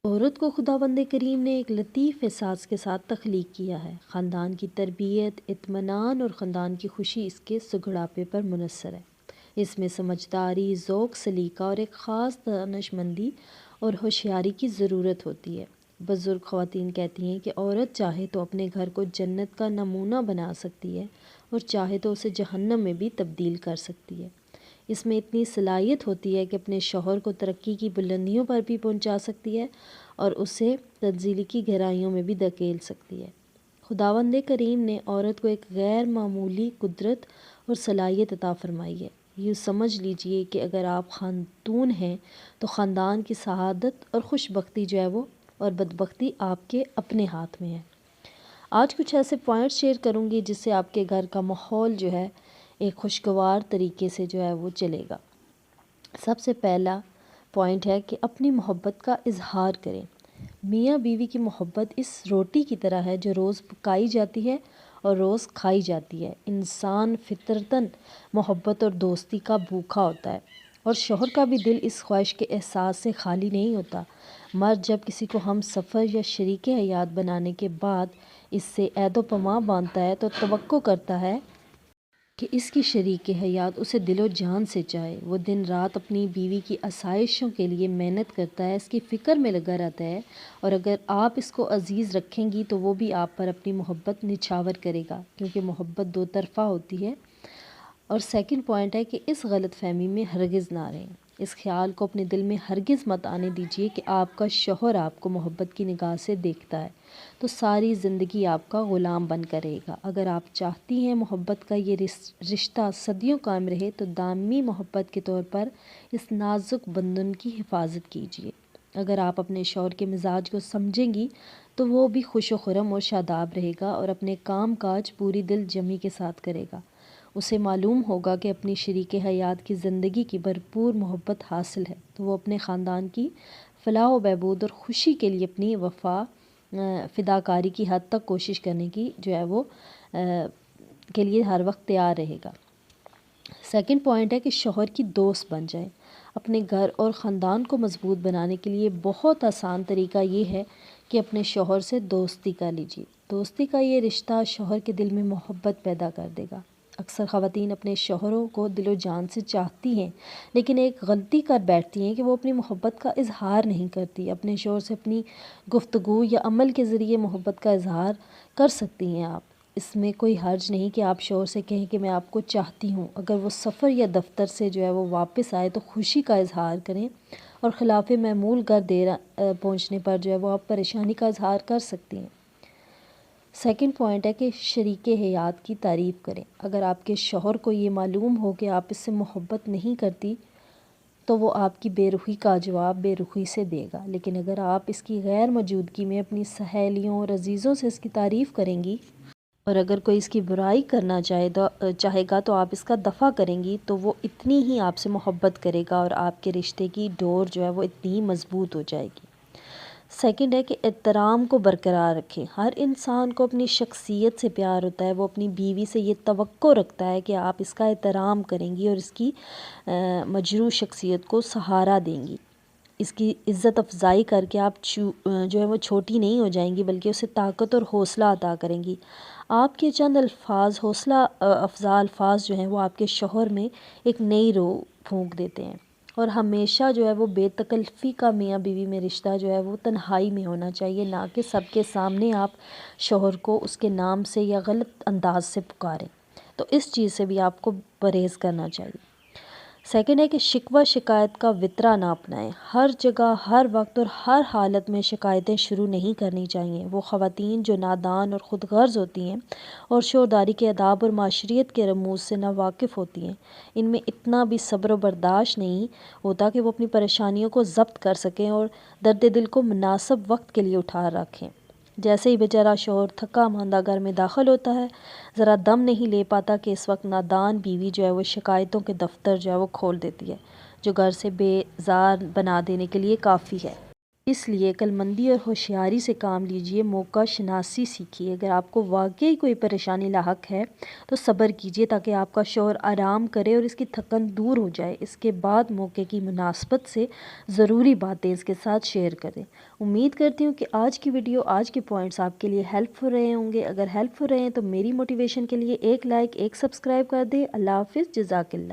عورت کو خداوند کریم نے ایک لطیف احساس کے ساتھ تخلیق کیا ہے۔ خاندان کی تربیت، اطمینان اور خاندان کی خوشی اس کے سگڑاپے پر منحصر ہے۔ اس میں سمجھداری، ذوق، سلیقہ اور ایک خاص دانش مندی اور ہوشیاری کی ضرورت ہوتی ہے۔ بزرگ خواتین کہتی ہیں کہ عورت چاہے تو اپنے گھر کو جنت کا نمونہ بنا سکتی ہے اور چاہے تو اسے جہنم میں بھی تبدیل کر سکتی ہے۔ اس میں اتنی صلاحیت ہوتی ہے کہ اپنے شوہر کو ترقی کی بلندیوں پر بھی پہنچا سکتی ہے اور اسے تنزلی کی گہرائیوں میں بھی دھکیل سکتی ہے۔ خداوند کریم نے عورت کو ایک غیر معمولی قدرت اور صلاحیت عطا فرمائی ہے۔ یہ سمجھ لیجئے کہ اگر آپ خاتون ہیں تو خاندان کی سعادت اور خوش بختی جو ہے وہ اور بدبختی آپ کے اپنے ہاتھ میں ہے۔ آج کچھ ایسے پوائنٹس شیئر کروں گی جس سے آپ کے گھر کا ماحول جو ہے ایک خوشگوار طریقے سے جو ہے وہ چلے گا۔ سب سے پہلا پوائنٹ ہے کہ اپنی محبت کا اظہار کریں۔ میاں بیوی کی محبت اس روٹی کی طرح ہے جو روز پکائی جاتی ہے اور روز کھائی جاتی ہے۔ انسان فطرتاً محبت اور دوستی کا بھوکا ہوتا ہے اور شوہر کا بھی دل اس خواہش کے احساس سے خالی نہیں ہوتا۔ مرد جب کسی کو ہم سفر یا شریک حیات بنانے کے بعد اس سے عہد و پیمان باندھتا ہے تو توقع کرتا ہے کہ اس کی شریک حیات اسے دل و جان سے چاہے۔ وہ دن رات اپنی بیوی کی آسائشوں کے لیے محنت کرتا ہے، اس کی فکر میں لگا رہتا ہے، اور اگر آپ اس کو عزیز رکھیں گی تو وہ بھی آپ پر اپنی محبت نچھاور کرے گا، کیونکہ محبت دو طرفہ ہوتی ہے۔ اور سیکنڈ پوائنٹ ہے کہ اس غلط فہمی میں ہرگز نہ رہیں۔ اس خیال کو اپنے دل میں ہرگز مت آنے دیجیے کہ آپ کا شوہر آپ کو محبت کی نگاہ سے دیکھتا ہے تو ساری زندگی آپ کا غلام بن کر رہے گا۔ اگر آپ چاہتی ہیں محبت کا یہ رشتہ صدیوں قائم رہے تو دائمی محبت کے طور پر اس نازک بندھن کی حفاظت کیجیے۔ اگر آپ اپنے شوہر کے مزاج کو سمجھیں گی تو وہ بھی خوش و خرم اور شاداب رہے گا اور اپنے کام کاج پوری دل جمی کے ساتھ کرے گا۔ اسے معلوم ہوگا کہ اپنی شریک حیات کی زندگی کی بھرپور محبت حاصل ہے تو وہ اپنے خاندان کی فلاح و بہبود اور خوشی کے لیے اپنی فداکاری کی حد تک کوشش کرنے کی جو ہے وہ کے لیے ہر وقت تیار رہے گا۔ سیکنڈ پوائنٹ ہے کہ شوہر کی دوست بن جائیں۔ اپنے گھر اور خاندان کو مضبوط بنانے کے لیے بہت آسان طریقہ یہ ہے کہ اپنے شوہر سے دوستی کر لیجیے۔ دوستی کا یہ رشتہ شوہر کے دل میں محبت پیدا کر دے گا۔ اکثر خواتین اپنے شوہروں کو دل و جان سے چاہتی ہیں لیکن ایک غلطی کر بیٹھتی ہیں کہ وہ اپنی محبت کا اظہار نہیں کرتی۔ اپنے شوہر سے اپنی گفتگو یا عمل کے ذریعے محبت کا اظہار کر سکتی ہیں آپ۔ اس میں کوئی حرج نہیں کہ آپ شوہر سے کہیں کہ میں آپ کو چاہتی ہوں۔ اگر وہ سفر یا دفتر سے جو ہے وہ واپس آئے تو خوشی کا اظہار کریں، اور خلاف معمول گھر دیر پہنچنے پر جو ہے وہ آپ پریشانی کا اظہار کر سکتی ہیں۔ سیکنڈ پوائنٹ ہے کہ شریک حیات کی تعریف کریں۔ اگر آپ کے شوہر کو یہ معلوم ہو کہ آپ اس سے محبت نہیں کرتی تو وہ آپ کی بے رخی کا جواب بے رخی سے دے گا، لیکن اگر آپ اس کی غیر موجودگی میں اپنی سہیلیوں اور عزیزوں سے اس کی تعریف کریں گی اور اگر کوئی اس کی برائی کرنا چاہے گا تو آپ اس کا دفاع کریں گی تو وہ اتنی ہی آپ سے محبت کرے گا اور آپ کے رشتے کی ڈور جو ہے وہ اتنی ہی مضبوط ہو جائے گی۔ سیکنڈ ہے کہ احترام کو برقرار رکھیں۔ ہر انسان کو اپنی شخصیت سے پیار ہوتا ہے، وہ اپنی بیوی سے یہ توقع رکھتا ہے کہ آپ اس کا احترام کریں گی اور اس کی مجروح شخصیت کو سہارا دیں گی۔ اس کی عزت افزائی کر کے آپ جو ہے وہ چھوٹی نہیں ہو جائیں گی بلکہ اسے طاقت اور حوصلہ عطا کریں گی۔ آپ کے چند الفاظ، حوصلہ افزا الفاظ جو ہیں وہ آپ کے شوہر میں ایک نئی روح پھونک دیتے ہیں، اور ہمیشہ جو ہے وہ بے تکلفی کا میاں بیوی میں رشتہ جو ہے وہ تنہائی میں ہونا چاہیے، نہ کہ سب کے سامنے آپ شوہر کو اس کے نام سے یا غلط انداز سے پکاریں۔ تو اس چیز سے بھی آپ کو پرہیز کرنا چاہیے۔ سیکنڈ ہے کہ شکوہ شکایت کا وترا نہ اپنائیں۔ ہر جگہ، ہر وقت اور ہر حالت میں شکایتیں شروع نہیں کرنی چاہیے۔ وہ خواتین جو نادان اور خود غرض ہوتی ہیں اور شورداری کے آداب اور معاشرت کے رموز سے ناواقف ہوتی ہیں، ان میں اتنا بھی صبر و برداشت نہیں ہوتا کہ وہ اپنی پریشانیوں کو ضبط کر سکیں اور درد دل کو مناسب وقت کے لیے اٹھا رکھیں۔ جیسے ہی بیچارہ شوہر تھکا ماندہ گھر میں داخل ہوتا ہے، ذرا دم نہیں لے پاتا کہ اس وقت نادان بیوی جو ہے وہ شکایتوں کے دفتر جو ہے وہ کھول دیتی ہے، جو گھر سے بیزار بنا دینے کے لیے کافی ہے۔ اس لیے عقل مندی اور ہوشیاری سے کام لیجئے، موقع شناسی سیکھیے۔ اگر آپ کو واقعی کوئی پریشانی لاحق ہے تو صبر کیجئے تاکہ آپ کا شوہر آرام کرے اور اس کی تھکن دور ہو جائے۔ اس کے بعد موقع کی مناسبت سے ضروری باتیں اس کے ساتھ شیئر کریں۔ امید کرتی ہوں کہ آج کی ویڈیو، آج کے پوائنٹس آپ کے لیے ہیلپ فل رہے ہوں گے۔ اگر ہیلپ فل رہے ہیں تو میری موٹیویشن کے لیے ایک لائک، ایک سبسکرائب کر دیں۔ اللہ حافظ، جزاک اللہ۔